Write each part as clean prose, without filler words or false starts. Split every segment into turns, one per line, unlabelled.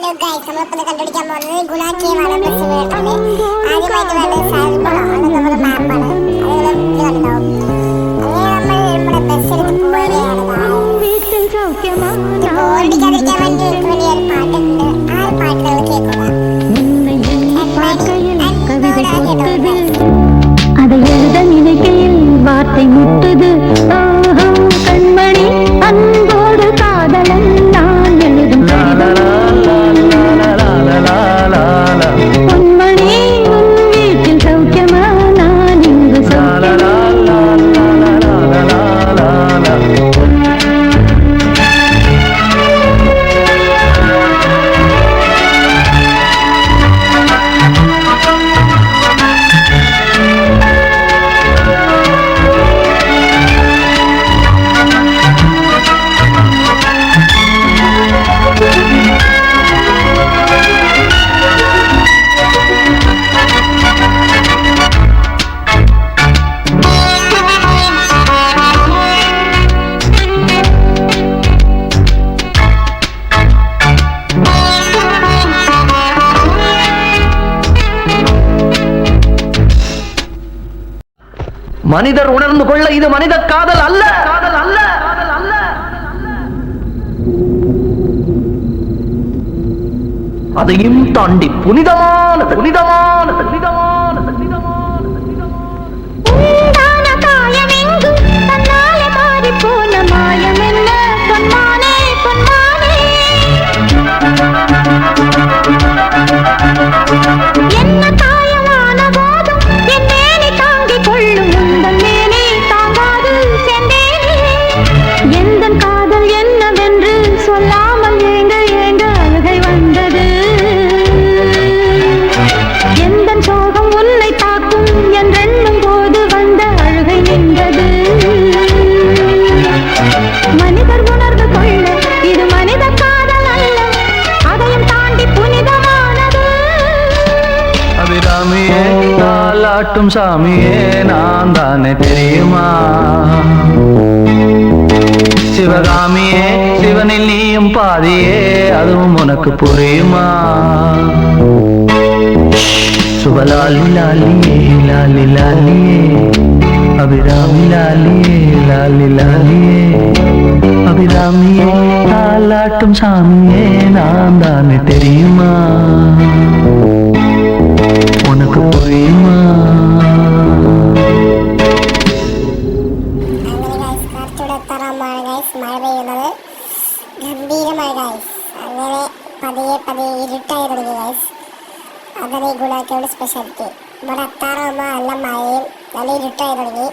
Hello guys, നമ്മളിപ്പോൾ കണ്ടുപിടിക്കാൻ പോകുന്നത് ഗുണാക്കേവാണ്. ആദ്യമായിട്ട് വേണ്ടത് സാൽബോളാണ്, നമ്മുടെ മാപ്പാണ്. അതുപോലെ കണ്ടുണ്ടാവും. അങ്ങനെ നമ്മൾ നമ്മുടെ ബസ് എടുത്ത് പോവുകയാണ്. ഓടിക്കാതിരിക്കാൻ വേണ്ടി എനിക്ക് വേണ്ടി ഒരു പാട്ടുണ്ട്. ആ ഒരു പാട്ട് നമ്മൾ കേൾക്കുക.
அதை எழுத நினைக்கையில் வார்த்தை முட்டுது. கண்மணி அன்போடு காதலன் நான் எழுதும் பொன்மணி உன் வீட்டில் சௌக்கியமா நான் இங்கு
மனிதர் உணர்ந்து கொள்ள இது மனித காதல் அல்ல, காதல் அல்ல, காதல் அல்ல. அதையும் தாண்டி புனிதமானது, புனிதமானது, புனிதமானது, புனிதமானது, தாலாட்டும் சாமியே நான் தானே தெரியுமா? சிவகாமியே சிவனில் நீயும் பாதியே, அதுவும் உனக்கு புரியுமா? சுபலாலி லாலியே லாலி லாலியே, அபிராமி லாலியே லாலி லாலியே, அபிராமியே தாலாட்டும் சாமியே நான் தானே தெரியுமா? உனக்கு புரியுமா?
മഴ പെയ്യുന്നത് ഗംഭീരമായ ഗൈസ്. അങ്ങനെ പതിയെ പതിയെ ഇരുട്ടായി തുടങ്ങി ഗൈസ്. അതാണ് ഈ ഗുണാക്കയുടെ സ്പെഷ്യാലിറ്റി. ഇവിടെ എത്താറാകുമ്പോൾ നല്ല മഴയും നല്ല ഇരുട്ടായി തുടങ്ങി.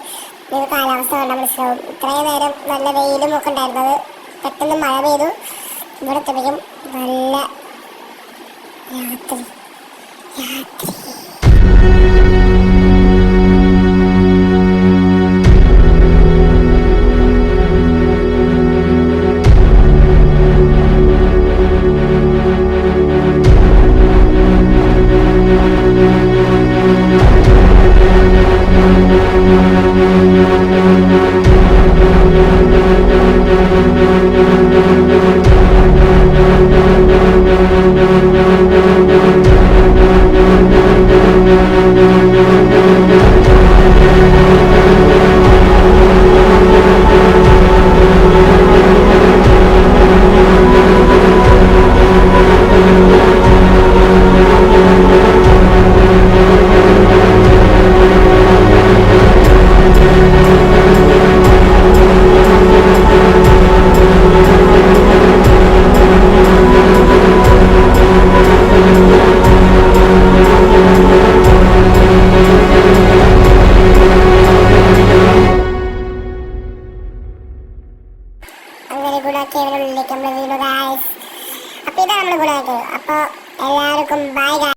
ഇത് കാലാവസ്ഥ കണ്ടാൽ മനസ്സിലാവും. ഇത്രയും നേരം നല്ല വെയിലും ഒക്കെ ഉണ്ടായിരുന്നത് പെട്ടെന്ന് മഴ പെയ്തു. ഇവിടെ എത്തുമ്പോഴേക്കും നല്ല രാത്രി രാത്രി. ഗുണാക്കേവിനുള്ളിലേക്ക് നമ്മൾ വീണു ഗൈസ്. അപ്പോൾ ഇതാണ് നമ്മുടെ ഗുണാക്കേവ്. അപ്പോൾ എല്ലാവർക്കും ബൈ ഗൈസ്.